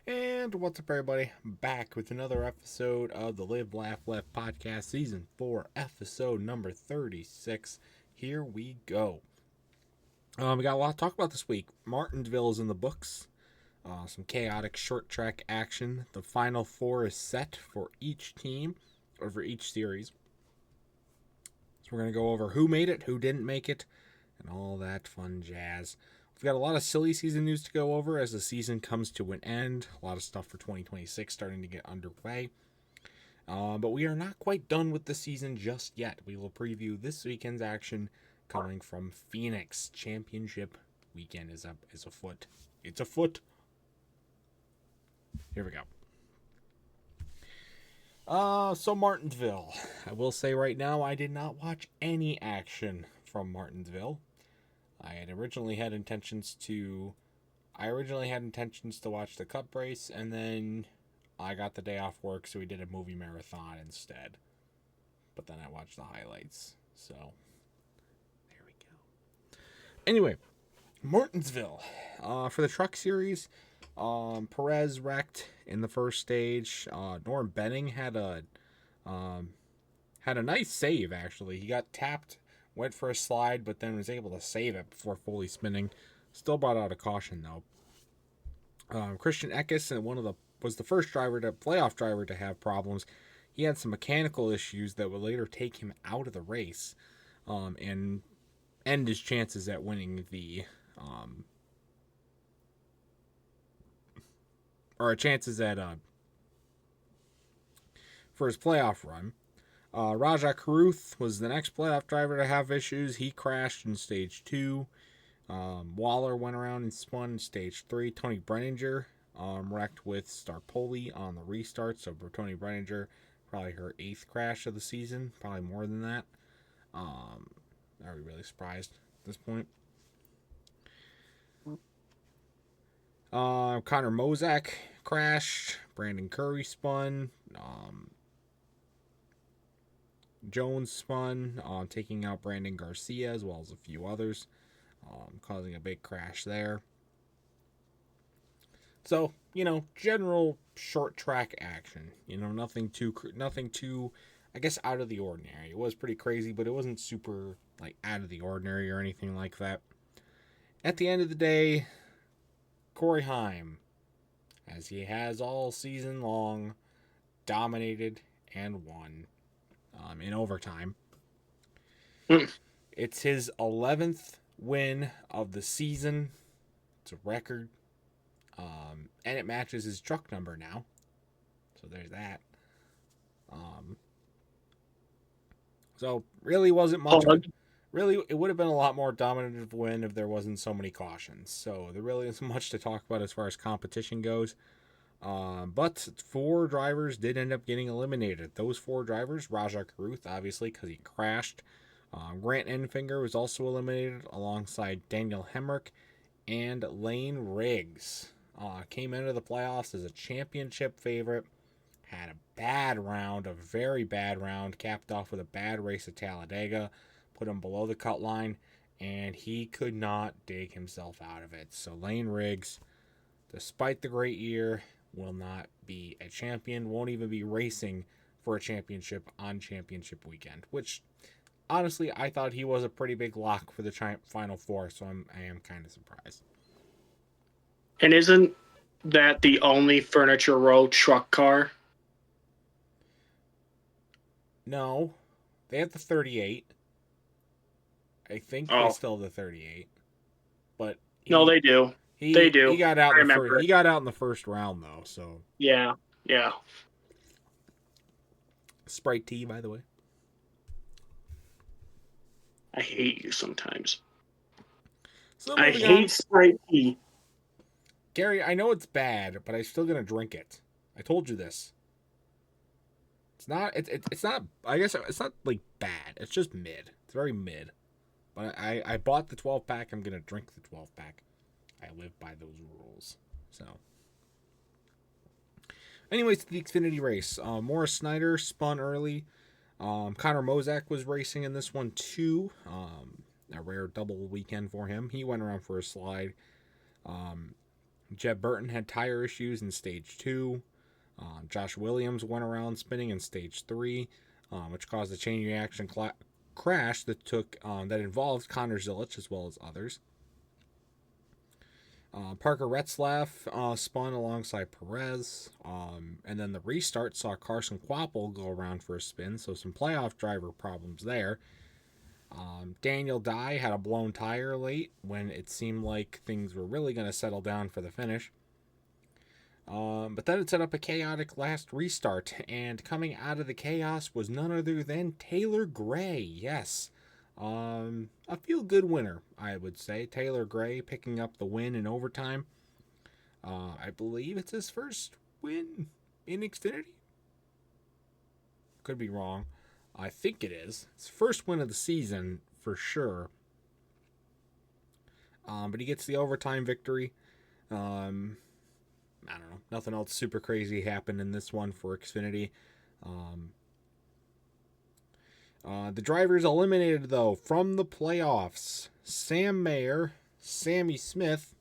And what's up, everybody? Back with another episode of the Live, Laugh, Left podcast, season 4, episode number 36. Here we go. We got a lot to talk about this week. Martinsville is in the books. Some chaotic short track action. The final four is set for each team, or for each series. So we're going to go over who made it, who didn't make it, and all that fun jazz. We've got a lot of silly season news to go over as the season comes to an end. A lot of stuff for 2026 starting to get underway. But we are not quite done with the season just yet. We will preview this weekend's action coming from Phoenix. Championship weekend is afoot. It's afoot. Here we go. So Martinsville. I will say right now I did not watch any action from Martinsville. I originally had intentions to watch the cup race, and then I got the day off work, so we did a movie marathon instead. But then I watched the highlights, so there we go. Anyway, Martinsville. For the truck series, Perez wrecked in the first stage. Norm Benning had a nice save, actually. He got tapped, went for a slide, but then was able to save it before fully spinning. Still brought out a caution, though. Christian Eckes was the first playoff driver to have problems. He had some mechanical issues that would later take him out of the race, and end his chances at winning for his playoff run. Raja Caruth was the next playoff driver to have issues. He crashed in stage 2. Waller went around and spun in stage 3. Tony Brenninger wrecked with Starpoli on the restart. So Tony Brenninger, probably her 8th crash of the season. Probably more than that. Are we really surprised at this point? Connor Mozak crashed. Brandon Curry spun. Jones spun, taking out Brandon Garcia as well as a few others, causing a big crash there. So, general short track action. Nothing too, I guess, out of the ordinary. It was pretty crazy, but it wasn't super, out of the ordinary or anything like that. At the end of the day, Corey Heim, as he has all season long, dominated and won. In overtime. It's his 11th win of the season. It's a record. And it matches his truck number now. So there's that. So really wasn't much. Really, it would have been a lot more dominative win if there wasn't so many cautions. So there really isn't much to talk about as far as competition goes. But 4 drivers did end up getting eliminated. Those 4 drivers, Raja Caruth, obviously, because he crashed. Grant Enfinger was also eliminated alongside Daniel Hemrick and Lane Riggs. Came into the playoffs as a championship favorite. Had a very bad round, capped off with a bad race at Talladega. Put him below the cut line, and he could not dig himself out of it. So Lane Riggs, despite the great year, will not be a champion, won't even be racing for a championship on championship weekend, which honestly I thought he was a pretty big lock for the Final Four, so I am kind of surprised. And isn't that the only Furniture Row truck car? No, they have the 38. I think they still have the 38, but no, they do. They do. He got out he got out in the first round though, so yeah. Sprite tea, by the way. I hate you sometimes. So I hate Sprite tea. Gary, I know it's bad, but I'm still gonna drink it. I told you this. It's not. It's not. I guess it's not bad. It's just mid. It's very mid. But I bought the 12-pack. I'm gonna drink the 12-pack. I live by those rules. So, anyways, the Xfinity race. Morris Snyder spun early. Connor Mozak was racing in this one too. A rare double weekend for him. He went around for a slide. Jeb Burton had tire issues in stage 2. Josh Williams went around spinning in stage 3, which caused a chain reaction crash that involved Connor Zilic as well as others. Parker Retzlaff spun alongside Perez, and then the restart saw Carson Kvapil go around for a spin, so some playoff driver problems there. Daniel Dye had a blown tire late when it seemed like things were really going to settle down for the finish. But then it set up a chaotic last restart, and coming out of the chaos was none other than Taylor Gray. Yes, a feel-good winner, I would say. Taylor Gray picking up the win in overtime. I believe it's his first win in Xfinity. Could be wrong. I think it is. It's first win of the season for sure. But he gets the overtime victory. I don't know. Nothing else super crazy happened in this one for Xfinity. The drivers eliminated, though, from the playoffs. Sam Mayer, Sammy Smith,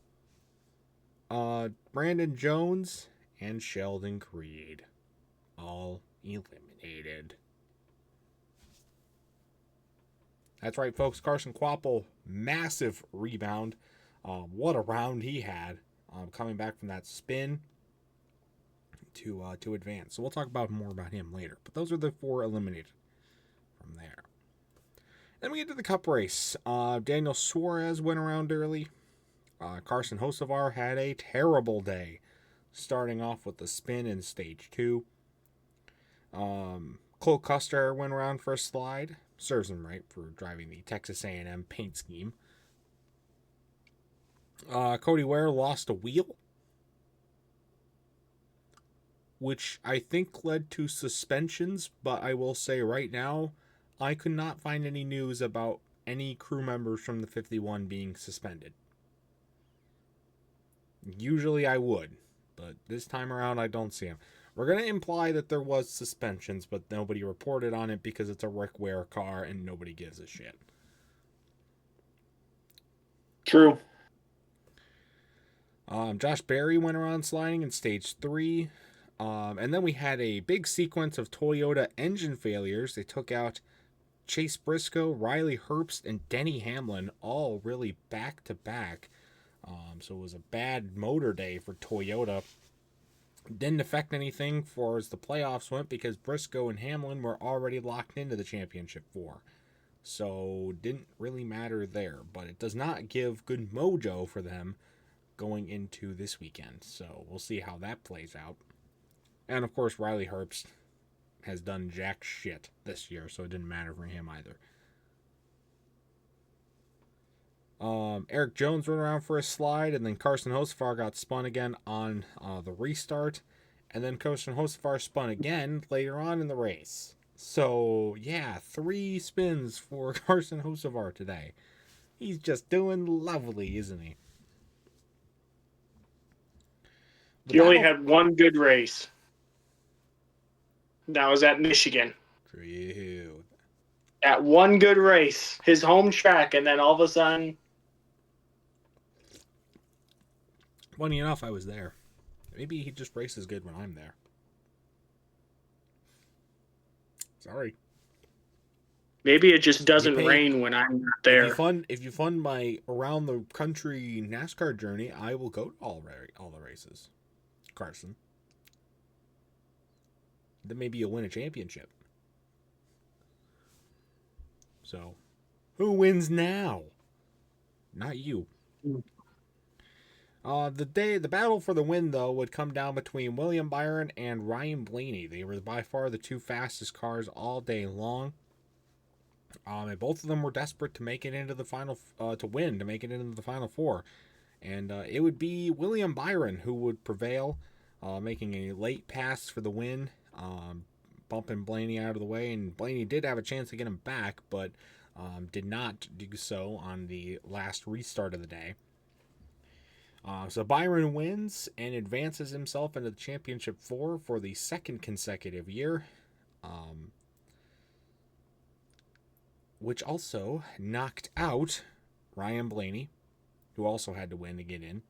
Brandon Jones, and Sheldon Creed. All eliminated. That's right, folks. Carson Kvapil, massive rebound. What a round he had. Coming back from that spin to advance. So we'll talk more about him later. But those are the 4 eliminated from there. Then we get to the Cup race. Daniel Suarez went around early. Carson Hocevar had a terrible day, starting off with the spin in stage 2. Cole Custer went around for a slide. Serves him right for driving the Texas A&M paint scheme. Cody Ware lost a wheel, which I think led to suspensions, but I will say right now, I could not find any news about any crew members from the 51 being suspended. Usually I would, but this time around I don't see them. We're going to imply that there was suspensions, but nobody reported on it because it's a Rick Ware car and nobody gives a shit. True. Josh Berry went around sliding in stage 3. And then we had a big sequence of Toyota engine failures. They took out Chase Briscoe, Riley Herbst, and Denny Hamlin, all really back to back. So it was a bad motor day for Toyota. Didn't affect anything for as the playoffs went because Briscoe and Hamlin were already locked into the championship 4. So didn't really matter there. But it does not give good mojo for them going into this weekend. So we'll see how that plays out. And of course, Riley Herbst has done jack shit this year, so it didn't matter for him either. Eric Jones went around for a slide, and then Carson Hocevar got spun again on the restart. And then Carson Hocevar spun again later on in the race. So, yeah, 3 spins for Carson Hocevar today. He's just doing lovely, isn't he? He only had one good race. That was at Michigan. True. At one good race, his home track, and then all of a sudden... Funny enough, I was there. Maybe he just races good when I'm there. Sorry. Maybe it just doesn't rain when I'm not there. If you fund my around the country NASCAR journey, I will go to all the races. Carson. Then maybe you'll win a championship. So, who wins now? Not you. The battle for the win, though, would come down between William Byron and Ryan Blaney. They were by far the 2 fastest cars all day long. And both of them were desperate to make it into the final, to make it into the final 4. And it would be William Byron who would prevail, making a late pass for the win, bumping Blaney out of the way. And Blaney did have a chance to get him back, but did not do so on the last restart of the day. So Byron wins and advances himself into the championship 4 for the 2nd consecutive year, which also knocked out Ryan Blaney, who also had to win to get in.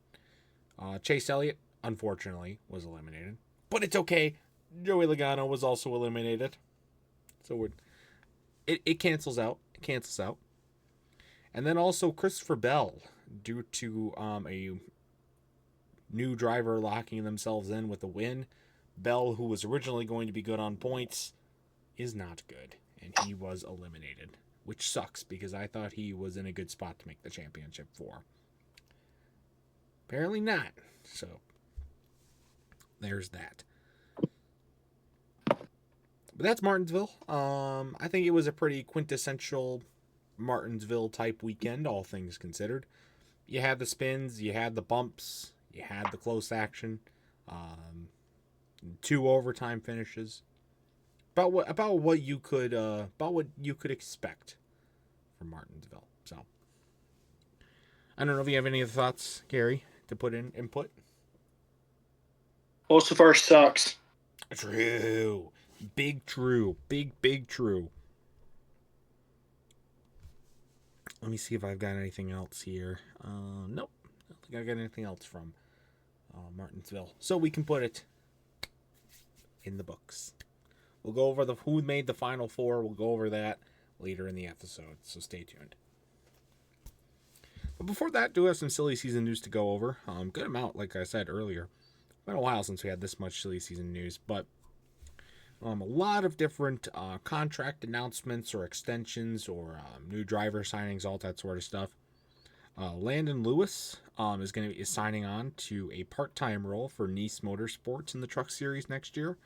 Chase Elliott, unfortunately, was eliminated. But it's okay. Joey Logano was also eliminated. So it cancels out. It cancels out. And then also Christopher Bell, due to a new driver locking themselves in with a win. Bell, who was originally going to be good on points, is not good. And he was eliminated, which sucks because I thought he was in a good spot to make the championship for. Apparently not. So there's that. But that's Martinsville. I think it was a pretty quintessential Martinsville type weekend, all things considered. You had the spins, you had the bumps, you had the close action, 2 overtime finishes. About what you could expect from Martinsville. So I don't know if you have any other thoughts, Gary, to put in input. Most of ours sucks. True. Big true. Big true. Let me see if I've got anything else here. Nope. I don't think I got anything else from Martinsville. So we can put it in the books. We'll go over who made the Final Four. We'll go over that later in the episode. So stay tuned. But before that, do have some silly season news to go over. Good amount, like I said earlier. It's been a while since we had this much silly season news, but a lot of different contract announcements or extensions or new driver signings, all that sort of stuff. Landon Lewis is signing on to a part-time role for Nice Motorsports in the Truck Series next year.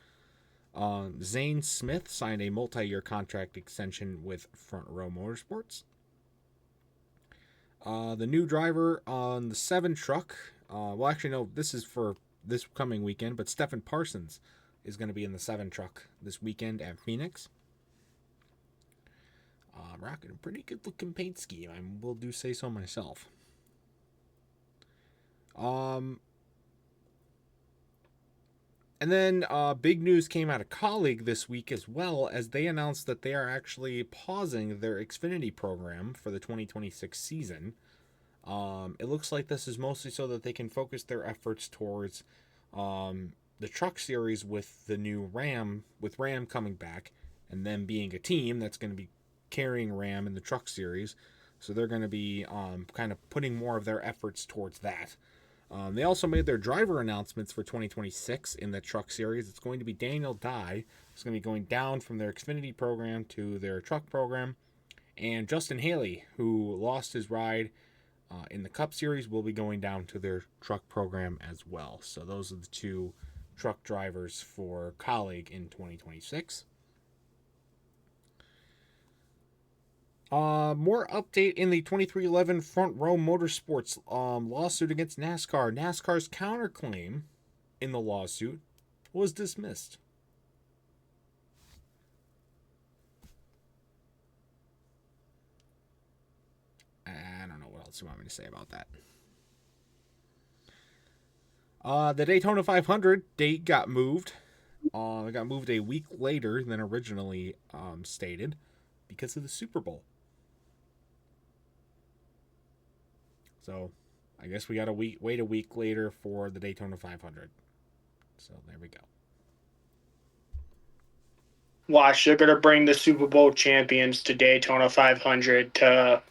Zane Smith signed a multi-year contract extension with Front Row Motorsports. The new driver on the 7 truck, this is for this coming weekend, but Stephen Parsons is going to be in the 7 truck this weekend at Phoenix. Rocking a pretty good looking paint scheme, I will do say so myself. And then big news came out of Colleague this week as well, as they announced that they are actually pausing their Xfinity program for the 2026 season. It looks like this is mostly so that they can focus their efforts towards the Truck Series with the new Ram, with Ram coming back, and them being a team that's going to be carrying Ram in the Truck Series. So they're going to be kind of putting more of their efforts towards that. They also made their driver announcements for 2026 in the Truck Series. It's going to be Daniel Dye. It's going to be going down from their Xfinity program to their Truck program. And Justin Haley, who lost his ride in the Cup Series, will be going down to their Truck program as well. So those are the 2 truck drivers for Colleague in 2026. More update in the 2311 Front Row Motorsports lawsuit against NASCAR. NASCAR's counterclaim in the lawsuit was dismissed. I don't know what else you want me to say about that. The Daytona 500 date got moved. It got moved a week later than originally stated because of the Super Bowl. So, I guess we got to wait a week later for the Daytona 500. So, there we go. Watch, they're going to bring the Super Bowl champions to Daytona 500 to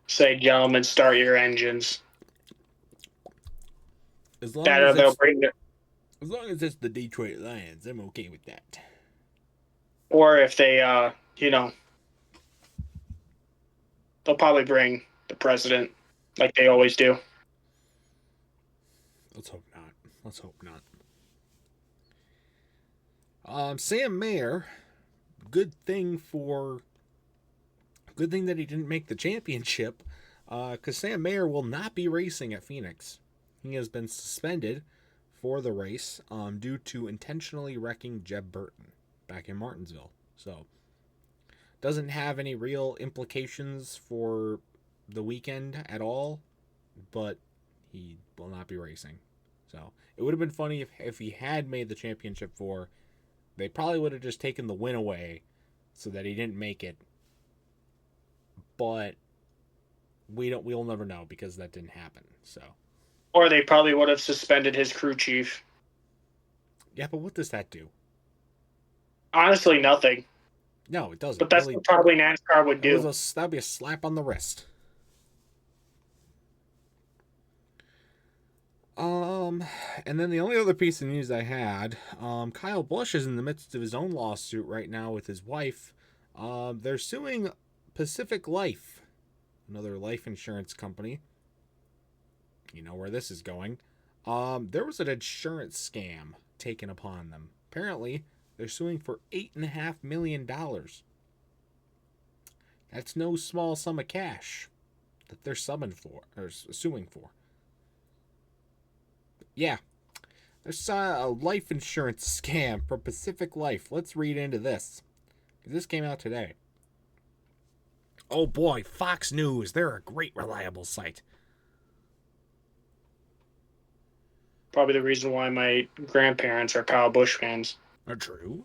say, gentlemen, start your engines. As long as it's the Detroit Lions, I'm okay with that. Or if they, they'll probably bring the president, like they always do. Let's hope not. Sam Mayer, good thing that he didn't make the championship, because Sam Mayer will not be racing at Phoenix. He has been suspended for the race due to intentionally wrecking Jeb Burton back in Martinsville. So, doesn't have any real implications for the weekend at all, but he will not be racing. So, it would have been funny if he had made the championship for, they probably would have just taken the win away so that he didn't make it. But we'll never know because that didn't happen. So, Or they probably would have suspended his crew chief. Yeah, but what does that do? Honestly, nothing. No, it doesn't. But that's Really, what probably NASCAR would do. that'd be a slap on the wrist. And then the only other piece of news I had, Kyle Busch is in the midst of his own lawsuit right now with his wife. They're suing Pacific Life, another life insurance company. You know where this is going. There was an insurance scam taken upon them. Apparently, they're suing for $8.5 million. That's no small sum of cash that they're suing for. Yeah, there's a life insurance scam from Pacific Life. Let's read into this. This came out today. Oh boy, Fox News. They're a great, reliable site. Probably the reason why my grandparents are Kyle Busch fans. Are true.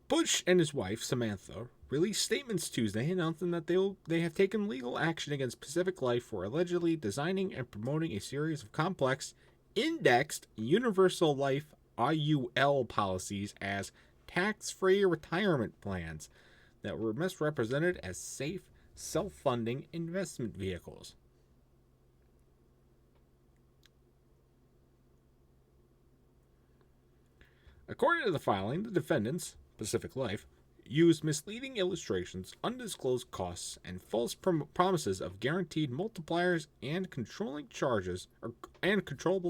Bush and his wife, Samantha, released statements Tuesday announcing that they have taken legal action against Pacific Life for allegedly designing and promoting a series of complex, indexed universal life IUL policies as tax-free retirement plans that were misrepresented as safe, self-funding investment vehicles. According to the filing, the defendants, Pacific Life, used misleading illustrations, undisclosed costs, and false promises of guaranteed multipliers and controllable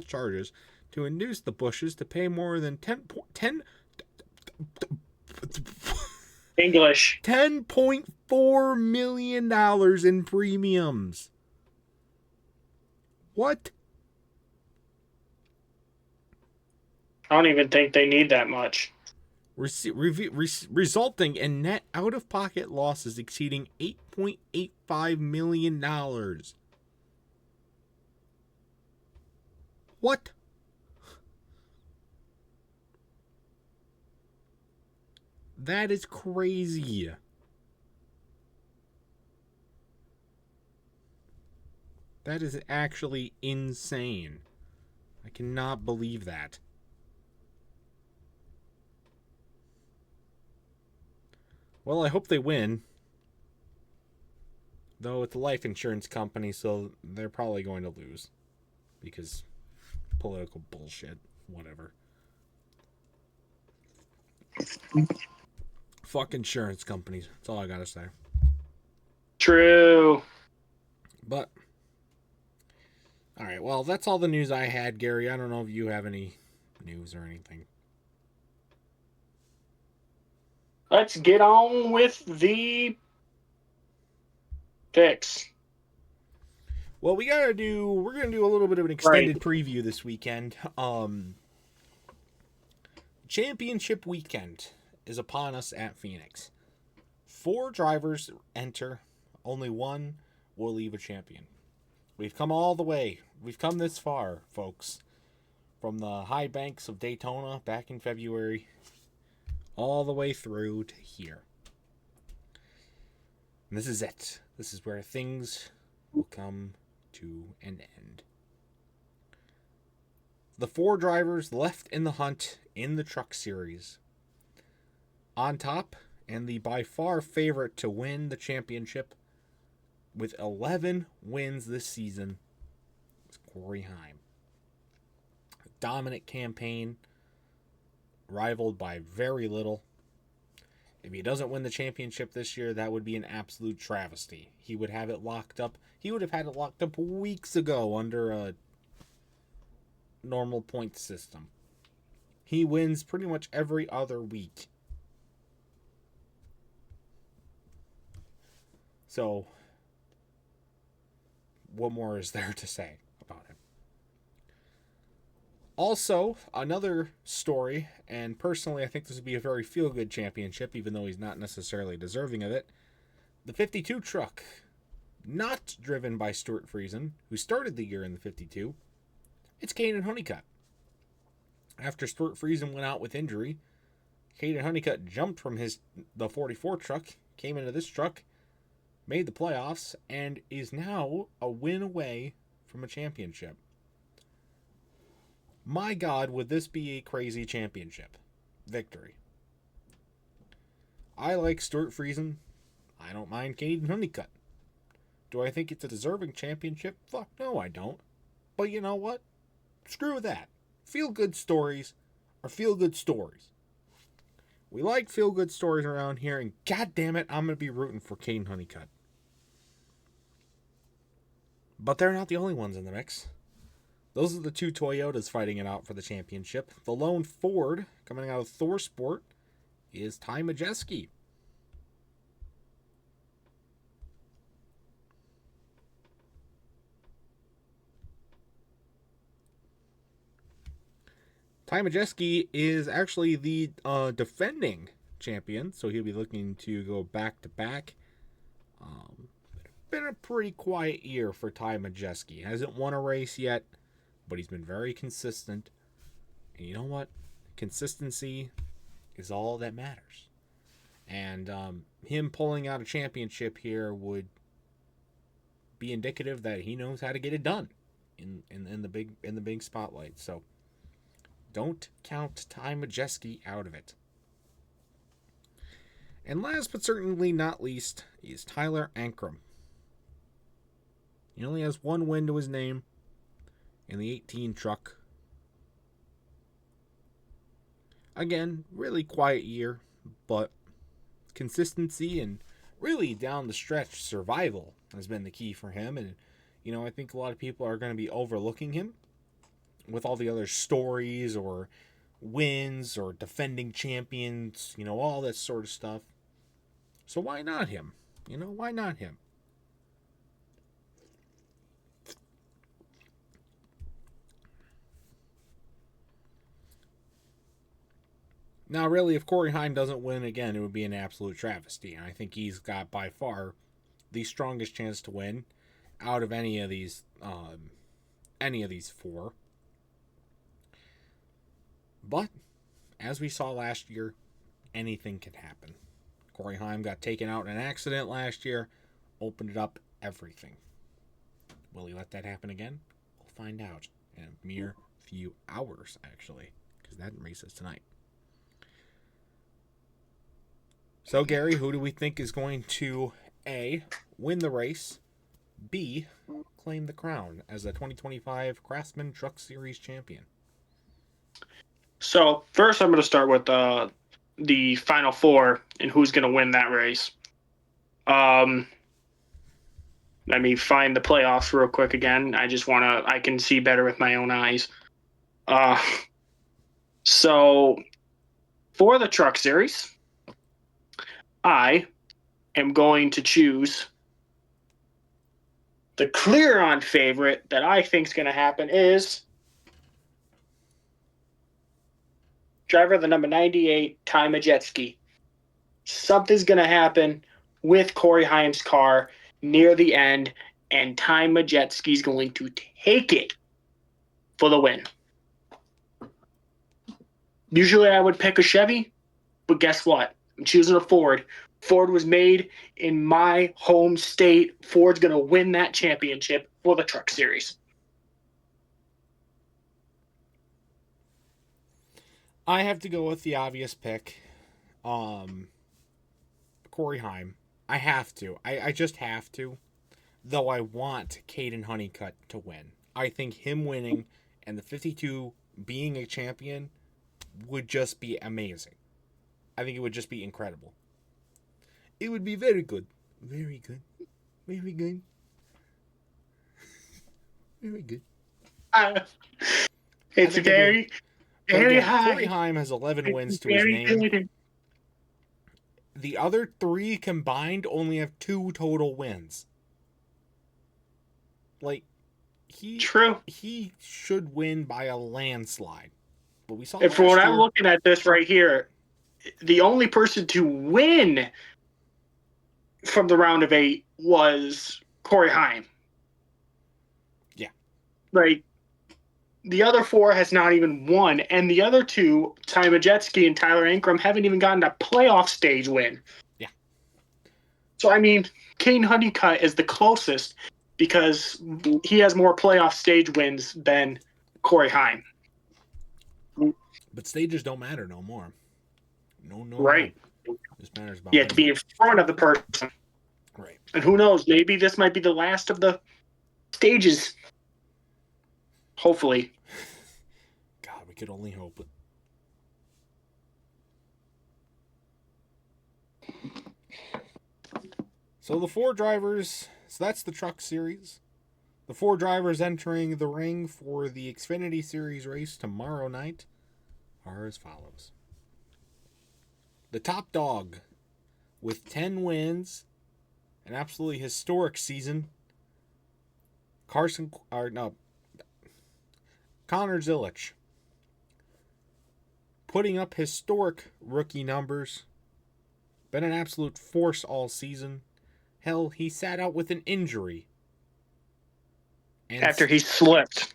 charges to induce the Bushes to pay more than English. $10.4 million in premiums. What? I don't even think they need that much. Resulting in net out-of-pocket losses exceeding $8.85 million. What? That is crazy. That is actually insane. I cannot believe that. Well, I hope they win. Though it's a life insurance company, so they're probably going to lose. Because political bullshit. Whatever. Fuck insurance companies. That's all I gotta say. True. But, alright, well, that's all the news I had, Gary. I don't know if you have any news or anything. Let's get on with the picks. Well, we're gonna do a little bit of an extended preview this weekend. Championship weekend is upon us at Phoenix. 4 drivers enter, only 1 will leave a champion. We've come all the way. We've come this far, folks. From the high banks of Daytona back in February, all the way through to here. And this is it. This is where things will come to an end. The 4 drivers left in the hunt in the Truck Series. On top, and the by far favorite to win the championship, with 11 wins this season, is Corey Heim. Dominant campaign, rivaled by very little. If he doesn't win the championship this year, that would be an absolute travesty. He would have it locked up. He would have had it locked up weeks ago under a normal point system. He wins pretty much every other week. So, what more is there to say about him? Also, another story, and personally I think this would be a very feel-good championship, even though he's not necessarily deserving of it. The 52 truck, not driven by Stuart Friesen, who started the year in the 52. It's Caden Honeycutt. After Stuart Friesen went out with injury, Caden Honeycutt jumped from the 44 truck, came into this truck, made the playoffs, and is now a win away from a championship. My God, would this be a crazy championship victory? I like Stuart Friesen. I don't mind Caden Honeycutt. Do I think it's a deserving championship? Fuck no, I don't. But you know what? Screw that. Feel good stories are feel good stories. We like feel good stories around here, and god damn it, I'm going to be rooting for Caden Honeycutt. But they're not the only ones in the mix. Those are the two Toyotas fighting it out for the championship. The lone Ford coming out of Thor Sport is Ty Majeski. Ty Majeski is actually the defending champion, so he'll be looking to go back to back. Been a pretty quiet year for Ty Majeski. Hasn't won a race yet, but he's been very consistent. And you know what? Consistency is all that matters. And him pulling out a championship here would be indicative that he knows how to get it done in the big spotlight. So don't count Ty Majeski out of it. And last but certainly not least is Tyler Ankrum. He only has one win to his name in the 18 truck. Again, really quiet year, but consistency and really down the stretch survival has been the key for him. And, I think a lot of people are going to be overlooking him with all the other stories or wins or defending champions, all that sort of stuff. So why not him? Why not him? Now, really, if Corey Heim doesn't win again, it would be an absolute travesty. And I think he's got by far the strongest chance to win out of any of these four. But as we saw last year, anything can happen. Corey Heim got taken out in an accident last year, opened it up everything. Will he let that happen again? We'll find out in a mere few hours, actually, because that race is tonight. So, Gary, who do we think is going to A, win the race, B, claim the crown as the 2025 Craftsman Truck Series champion? So, first I'm going to start with the Final Four and who's going to win that race. Let me find the playoffs real quick again. I can see better with my own eyes. So, for the Truck Series, I am going to choose the clear-on favorite that I think is going to happen is driver the number 98, Ty Majeski. Something's going to happen with Corey Heim's car near the end, and Ty Majeski's going to take it for the win. Usually I would pick a Chevy, but guess what? I'm choosing a Ford. Ford was made in my home state. Ford's going to win that championship for the Truck Series. I have to go with the obvious pick, Corey Heim. I have to. I just have to. Though I want Caden Honeycutt to win. I think him winning and the 52 being a champion would just be amazing. I think it would just be incredible. It would be very good. Very good. Very good. Very good. It's very high. Corey Heim has 11 wins to his name. Good. The other three combined only have 2 total wins. True. He should win by a landslide. But we saw. And for what I'm looking at this right here, the only person to win from the round of 8 was Corey Heim. Yeah. The other 4 has not even won, and the other 2, Ty Majeski and Tyler Ankrum, haven't even gotten a playoff stage win. Yeah. So, I mean, Kane Honeycutt is the closest because he has more playoff stage wins than Corey Heim. But stages don't matter no more. No. Right. This matters about You have to be in front of the person. Right. And who knows, maybe this might be the last of the stages. Hopefully. God, we could only hope. So the 4 drivers, so that's the truck series. The 4 drivers entering the ring for the Xfinity Series race tomorrow night are as follows. The top dog with 10 wins, an absolutely historic season, Connor Zilisch, putting up historic rookie numbers, been an absolute force all season. Hell, he sat out with an injury. After he slipped.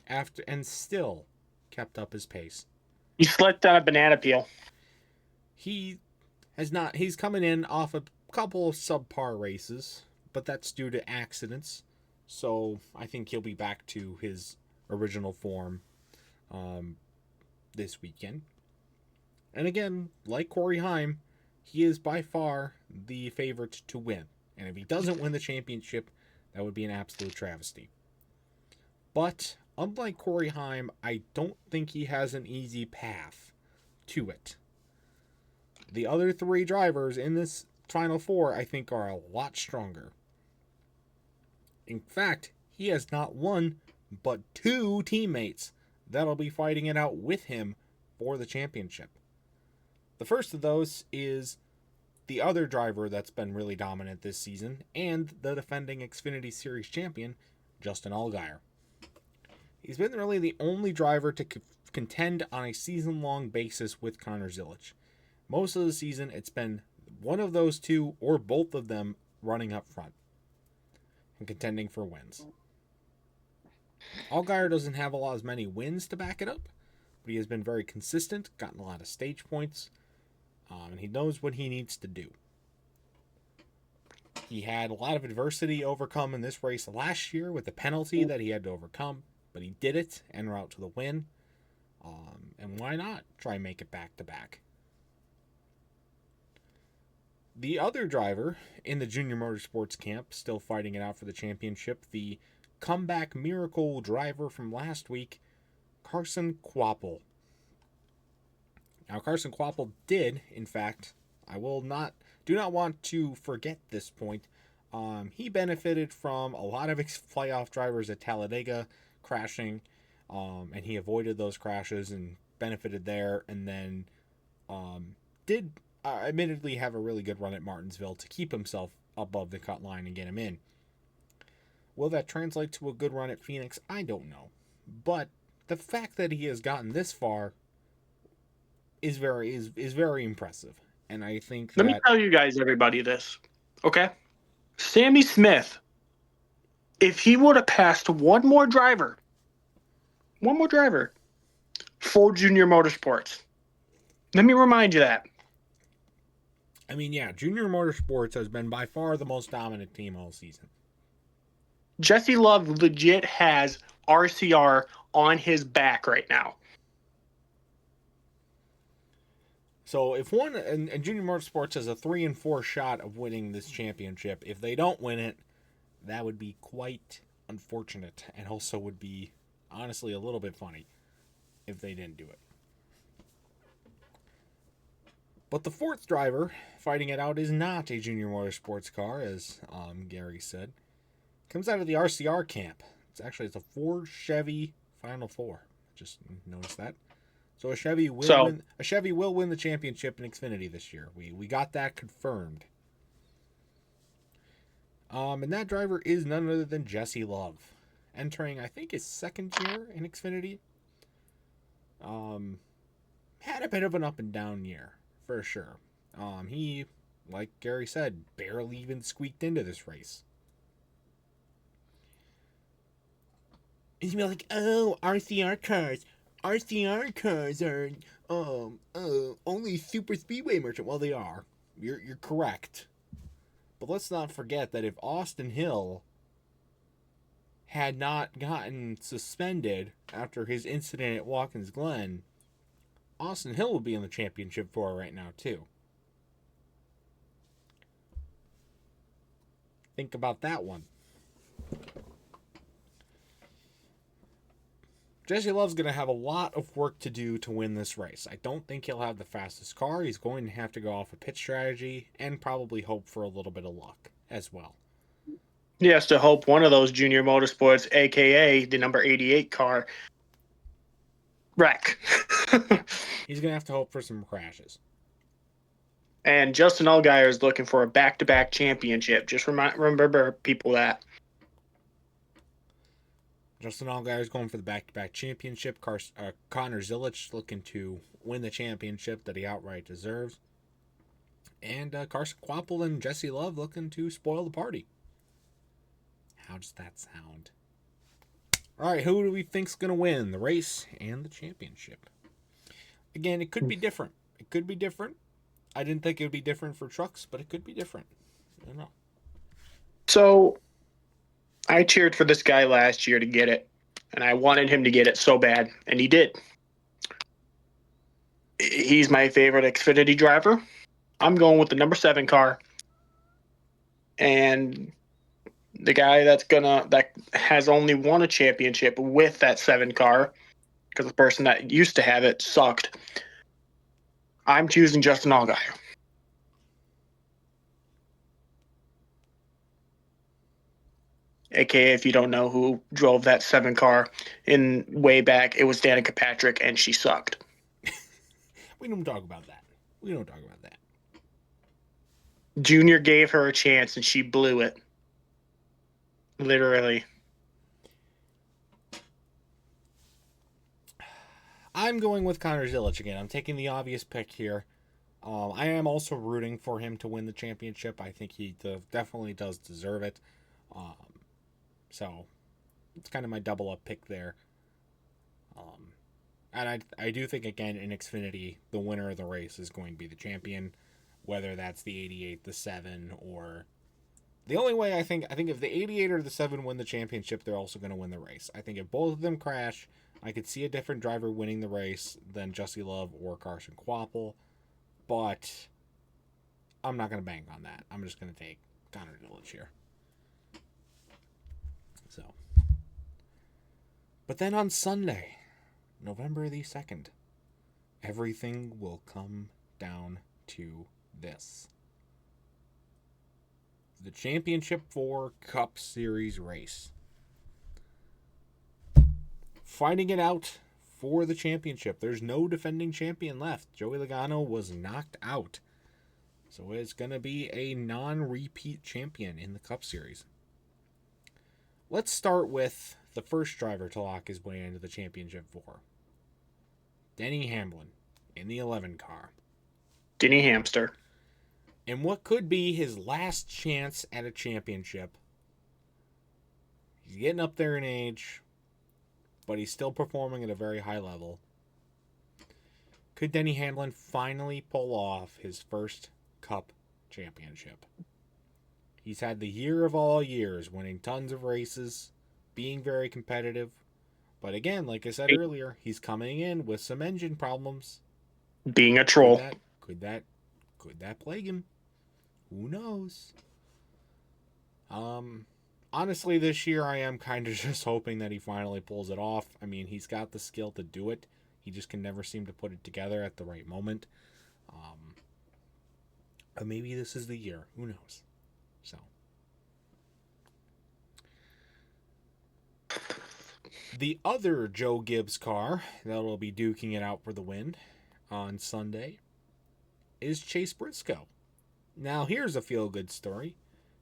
And still kept up his pace. He slipped on a banana peel. He's coming in off a couple of subpar races, but that's due to accidents. So I think he'll be back to his original form this weekend. And again, like Corey Heim, he is by far the favorite to win. And if he doesn't win the championship, that would be an absolute travesty. But unlike Corey Heim, I don't think he has an easy path to it. The other 3 drivers in this Final 4, I think, are a lot stronger. In fact, he has not 1, but 2 teammates that'll be fighting it out with him for the championship. The first of those is the other driver that's been really dominant this season, and the defending Xfinity Series champion, Justin Allgaier. He's been really the only driver to contend on a season-long basis with Connor Zilisch. Most of the season, it's been one of those 2 or both of them running up front and contending for wins. Allgaier doesn't have as many wins to back it up, but he has been very consistent, gotten a lot of stage points, and he knows what he needs to do. He had a lot of adversity to overcome in this race last year with the penalty that he had to overcome, but he did it en route to the win. And why not try and make it back-to-back? The other driver in the Junior Motorsports camp, still fighting it out for the championship, the comeback miracle driver from last week, Carson Kvapil. Now, Carson Kvapil did, in fact, do not want to forget this point. He benefited from a lot of playoff drivers at Talladega crashing, and he avoided those crashes and benefited there, and then did admittedly have a really good run at Martinsville to keep himself above the cut line and get him in. Will that translate to a good run at Phoenix? I don't know. But the fact that he has gotten this far is very impressive. And I think Let me tell you guys, everybody, this. Okay? Sammy Smith, if he would have passed one more driver, full Junior Motorsports. Let me remind you that. I mean, yeah, Junior Motorsports has been by far the most dominant team all season. Jesse Love legit has RCR on his back right now. So if one and Junior Motorsports has a 3-4 shot of winning this championship, if they don't win it, that would be quite unfortunate, and also would be honestly a little bit funny if they didn't do it. But the 4th driver fighting it out is not a Junior Motorsports car, as Garry said. Comes out of the RCR camp. It's a Ford Chevy Final 4. Just noticed that. So a Chevy will win the championship in Xfinity this year. We got that confirmed. And that driver is none other than Jesse Love, entering I think his 2nd year in Xfinity. Had a bit of an up and down year for sure. He, like Garry said, barely even squeaked into this race. He's be like, oh, RCR cars are only super speedway merchant. Well, they are. You're correct. But let's not forget that if Austin Hill had not gotten suspended after his incident at Watkins Glen, Austin Hill would be in the championship for right now, too. Think about that one. Jesse Love's going to have a lot of work to do to win this race. I don't think he'll have the fastest car. He's going to have to go off a pit strategy and probably hope for a little bit of luck as well. He has to hope one of those Junior Motorsports, a.k.a. the number 88 car, wreck. He's going to have to hope for some crashes. And Justin Allgaier is looking for a back-to-back championship. Just remember people that. Justin Allgaier is going for the back-to-back championship. Connor Zilic looking to win the championship that he outright deserves. And Carson Kvapil and Jesse Love looking to spoil the party. How does that sound? All right, who do we think's going to win the race and the championship? Again, it could be different. It could be different. I didn't think it would be different for trucks, but it could be different. I don't know. So, I cheered for this guy last year to get it, and I wanted him to get it so bad, and he did. He's my favorite Xfinity driver. I'm going with the number 7 car, and the guy that has only won a championship with that 7 car, because the person that used to have it sucked. I'm choosing Justin Allgaier. AKA, if you don't know who drove that 7 car in way back, it was Danica Patrick, and she sucked. We don't talk about that. Junior gave her a chance, and she blew it. Literally. I'm going with Connor Zilic again. I'm taking the obvious pick here. I am also rooting for him to win the championship. I think he definitely does deserve it. So it's kind of my double up pick there. And I do think, again, in Xfinity, the winner of the race is going to be the champion, whether that's the 88, the 7, or... The only way I think if the 88 or the 7 win the championship, they're also going to win the race. I think if both of them crash, I could see a different driver winning the race than Jesse Love or Carson Kvapil, but I'm not going to bank on that. I'm just going to take Connor Zilic here. So, but then on Sunday, November the 2nd, everything will come down to this. The Championship 4 Cup Series race. Fighting it out for the championship. There's no defending champion left. Joey Logano was knocked out. So it's going to be a non-repeat champion in the Cup Series. Let's start with the first driver to lock his way into the Championship 4. Denny Hamlin in the 11 car. Denny Hamster. In what could be his last chance at a championship. He's getting up there in age, but he's still performing at a very high level. Could Denny Hamlin finally pull off his first Cup championship? He's had the year of all years, winning tons of races, being very competitive. But again, like I said earlier, he's coming in with some engine problems. Being a troll. Could that plague him? Who knows? Honestly, this year I am kind of just hoping that he finally pulls it off. I mean, he's got the skill to do it. He just can never seem to put it together at the right moment. But maybe this is the year. Who knows? So. The other Joe Gibbs car that will be duking it out for the win on Sunday is Chase Briscoe. Now, here's a feel-good story.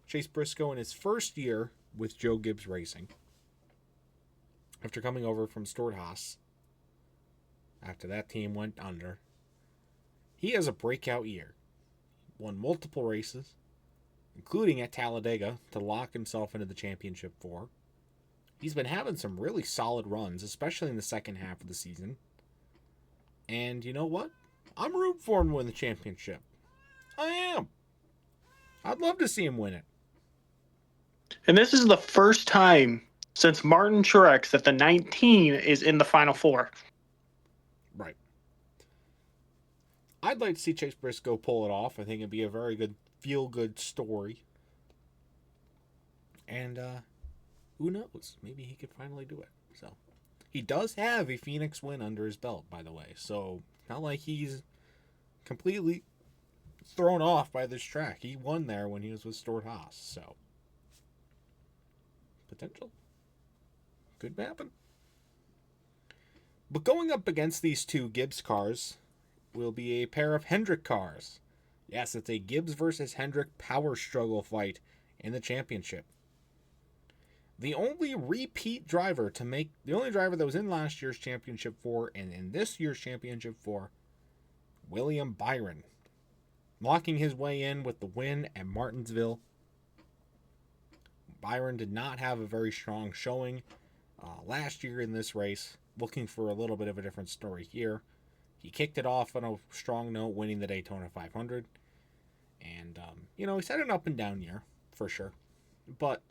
Chase Briscoe in his first year with Joe Gibbs Racing, after coming over from Stewart-Haas, after that team went under, he has a breakout year. Won multiple races, including at Talladega, to lock himself into the Championship 4. He's been having some really solid runs, especially in the second half of the season. And you know what? I'm rooting for him to win the championship. I am. I'd love to see him win it. And this is the first time since Martin Truex that the 19 is in the Final Four. Right. I'd like to see Chase Briscoe pull it off. I think it'd be a very good, feel-good story. And who knows? Maybe he could finally do it. So he does have a Phoenix win under his belt, by the way. So not like he's completely thrown off by this track. He won there when he was with Stewart Haas. So potential could happen. But going up against these two Gibbs cars will be a pair of Hendrick cars. Yes, it's a Gibbs versus Hendrick power struggle fight in the championship. The only repeat driver the only driver that was in last year's championship for and in this year's championship for, William Byron, locking his way in with the win at Martinsville. Byron did not have a very strong showing last year in this race. Looking for a little bit of a different story here. He kicked it off on a strong note, winning the Daytona 500. And, he's had an up and down year, for sure. But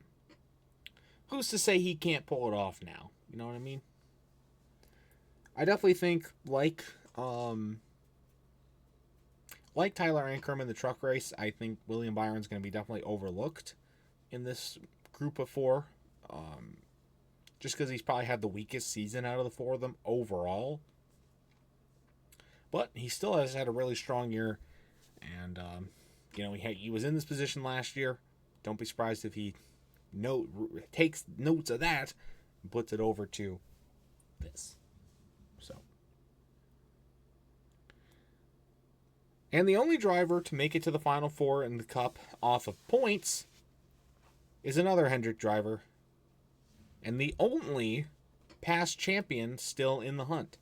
who's to say he can't pull it off now? You know what I mean? I definitely think, like Tyler Ankrum in the truck race, I think William Byron's going to be definitely overlooked in this group of four. Just because he's probably had the weakest season out of the four of them overall. But he still has had a really strong year. And, he was in this position last year. Don't be surprised if he takes notes of that and puts it over to this. So. And the only driver to make it to the Final Four in the Cup off of points is another Hendrick driver. And the only past champion still in the hunt.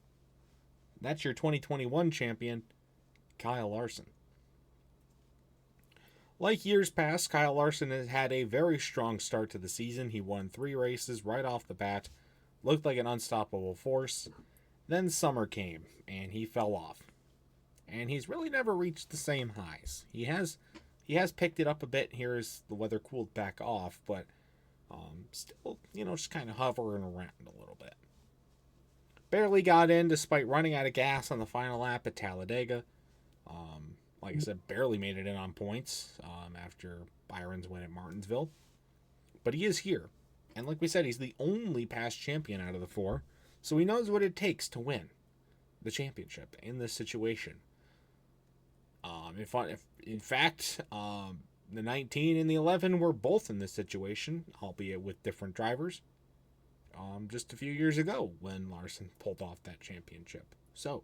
That's your 2021 champion, Kyle Larson. Like years past, Kyle Larson has had a very strong start to the season. He won 3 races right off the bat. Looked like an unstoppable force. Then summer came, and he fell off. And he's really never reached the same highs. He has picked it up a bit here as the weather cooled back off, but still, just kind of hovering around a little bit. Barely got in despite running out of gas on the final lap at Talladega. Like I said, barely made it in on points after Byron's win at Martinsville. But he is here. And like we said, he's the only past champion out of the 4. So he knows what it takes to win the championship in this situation. In fact, the 19 and the 11 were both in this situation, albeit with different drivers, just a few years ago when Larson pulled off that championship. So,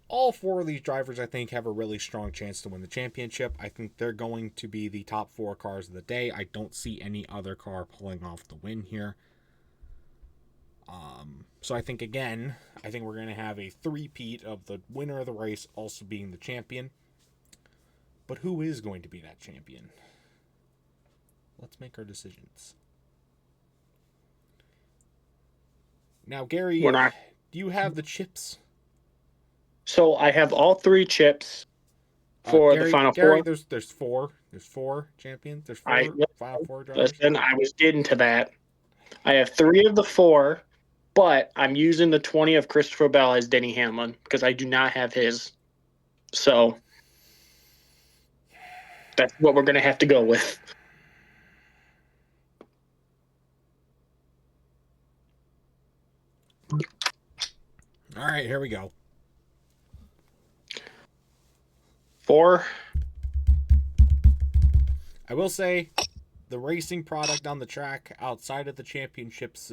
all 4 of these drivers, I think, have a really strong chance to win the championship. I think they're going to be the top 4 cars of the day. I don't see any other car pulling off the win here. So I think we're going to have a three-peat of the winner of the race also being the champion. But who is going to be that champion? Let's make our decisions. Now, Gary, do you have the chips? So I have all 3 chips for the Final Gary, Four. There's 4. There's 4 champions. There's 4 Final Four drivers. Listen, I was getting to that. I have 3 of the 4, but I'm using the 20 of Christopher Bell as Denny Hamlin because I do not have his. So that's what we're going to have to go with. All right, here we go. 4. I will say the racing product on the track outside of the championships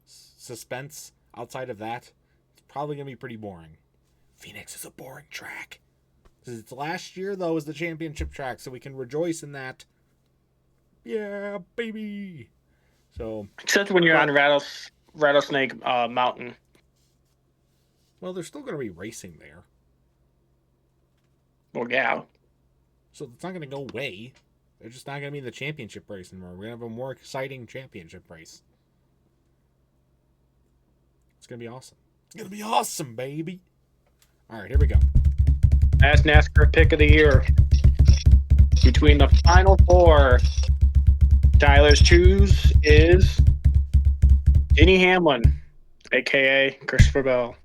suspense, outside of that, it's probably going to be pretty boring. Phoenix is a boring track. It's last year, though, is the championship track, so we can rejoice in that. Yeah, baby. So Except when you're on Rattlesnake Mountain. Well, they're still going to be racing there. Well, yeah. So it's not going to go away. They're just not going to be in the championship race anymore. We're going to have a more exciting championship race. It's going to be awesome. It's going to be awesome, baby. All right, here we go. Last NASCAR pick of the year. Between the final four, Tyler's choose is Denny Hamlin, aka Christopher Bell.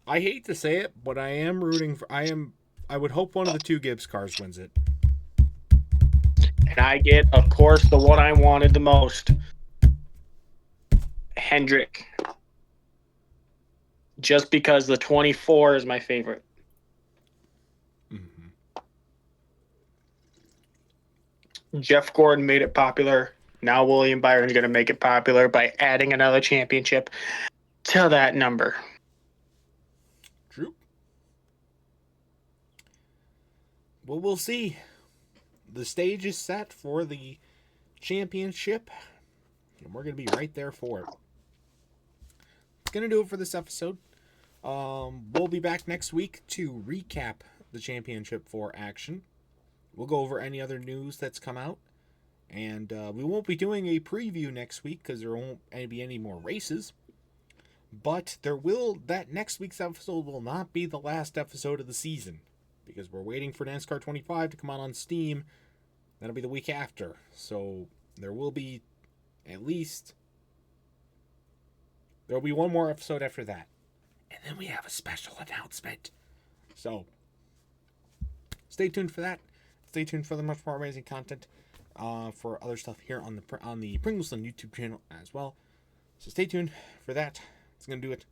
I hate to say it, but I am rooting for. I would hope one of the two Gibbs cars wins it. And I get, of course, the one I wanted the most, Hendrick. Just because the 24 is my favorite. Mm-hmm. Jeff Gordon made it popular. Now William Byron's going to make it popular by adding another championship to that number. True. Well, we'll see. The stage is set for the championship, and we're going to be right there for it. It's going to do it for this episode. We'll be back next week to recap the championship for action. We'll go over any other news that's come out. And we won't be doing a preview next week because there won't be any more races. But that next week's episode will not be the last episode of the season. Because we're waiting for NASCAR 25 to come out on Steam. That'll be the week after. So there will be one more episode after that. And then we have a special announcement. So stay tuned for that. Stay tuned for the much more amazing content. For other stuff here on the Pringleson YouTube channel as well. So stay tuned for that. It's going to do it.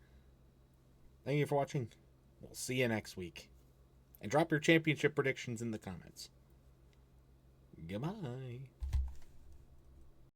Thank you for watching. We'll see you next week. And drop your championship predictions in the comments. Goodbye.